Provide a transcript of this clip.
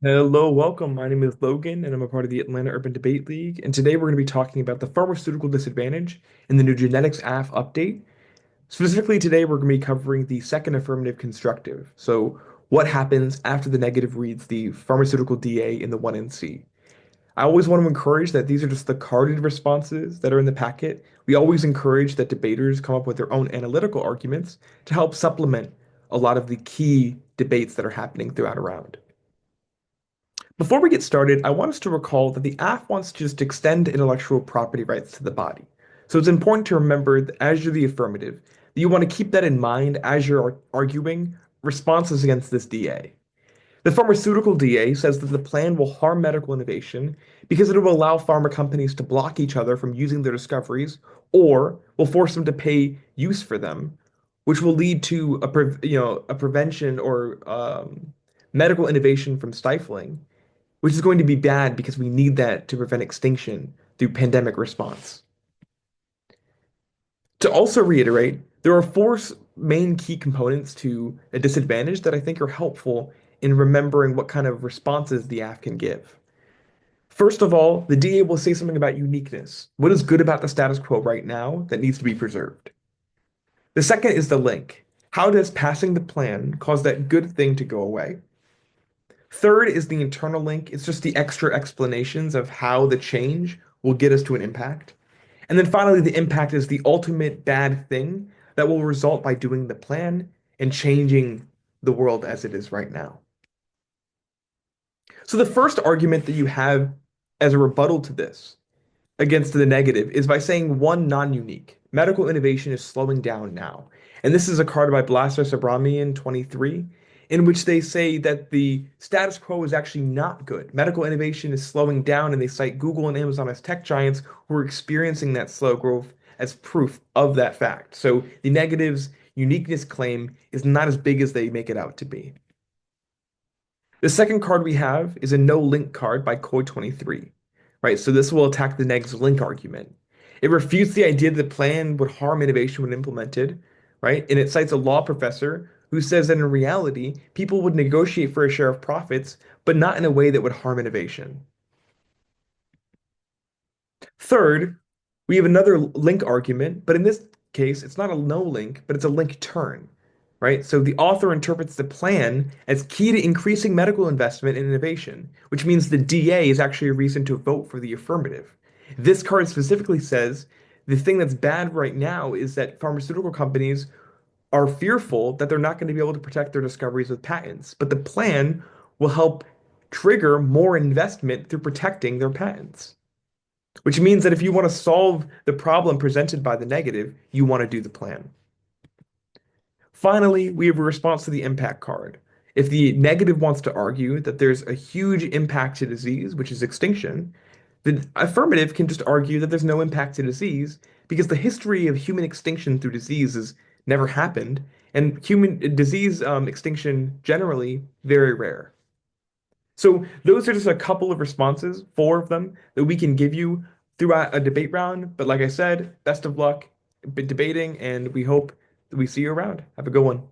Hello, welcome. My name is Logan, and I'm a part of the Atlanta Urban Debate League. And today we're going to be talking about the pharmaceutical disadvantage in the new genetics AF update. Specifically, today we're going to be covering the second affirmative constructive. So, what happens after the negative reads the pharmaceutical DA in the 1NC? I always want to encourage that these are just the carded responses that are in the packet. We always encourage that debaters come up with their own analytical arguments to help supplement a lot of the key debates that are happening throughout a round. Before we get started, I want us to recall that the AF wants to just extend intellectual property rights to the body. So it's important to remember that as you're the affirmative, that you want to keep that in mind as you're arguing responses against this DA. The pharmaceutical DA says that the plan will harm medical innovation because it will allow pharma companies to block each other from using their discoveries or will force them to pay use for them, which will lead to a prevention or medical innovation from stifling, which is going to be bad because we need that to prevent extinction through pandemic response. To also reiterate, there are main key components to a disadvantage that I think are helpful in remembering what kind of responses the AF can give. First of all, the DA will say something about uniqueness. What is good about the status quo right now that needs to be preserved? The second is the link. How does passing the plan cause that good thing to go away? Third is the internal link. It's just the extra explanations of how the change will get us to an impact. And then finally, the impact is the ultimate bad thing that will result by doing the plan and changing the world as it is right now. So the first argument that you have as a rebuttal to this against the negative is by saying one non-unique. Medical innovation is slowing down now. And this is a card by Blaster Sabramian 23, in which they say that the status quo is actually not good. Medical innovation is slowing down, and they cite Google and Amazon as tech giants who are experiencing that slow growth as proof of that fact. So the negative's uniqueness claim is not as big as they make it out to be. The second card we have is a no link card by Koi23, right? So this will attack the neg's link argument. It refutes the idea that the plan would harm innovation when implemented, right? And it cites a law professor who says that in reality, people would negotiate for a share of profits, but not in a way that would harm innovation. Third, we have another link argument, but in this case, it's not a no link, but it's a link turn, right? So the author interprets the plan as key to increasing medical investment and innovation, which means the DA is actually a reason to vote for the affirmative. This card specifically says the thing that's bad right now is that pharmaceutical companies are fearful that they're not going to be able to protect their discoveries with patents, but the plan will help trigger more investment through protecting their patents. Which means that if you want to solve the problem presented by the negative, you want to do the plan. Finally, we have a response to the impact card. If the negative wants to argue that there's a huge impact to disease, which is extinction, the affirmative can just argue that there's no impact to disease because the history of human extinction through disease has never happened, and human disease extinction generally very rare. So those are just a couple of responses, four of them, that we can give you throughout a debate round. But like I said, best of luck debating, and we hope that we see you around. Have a good one.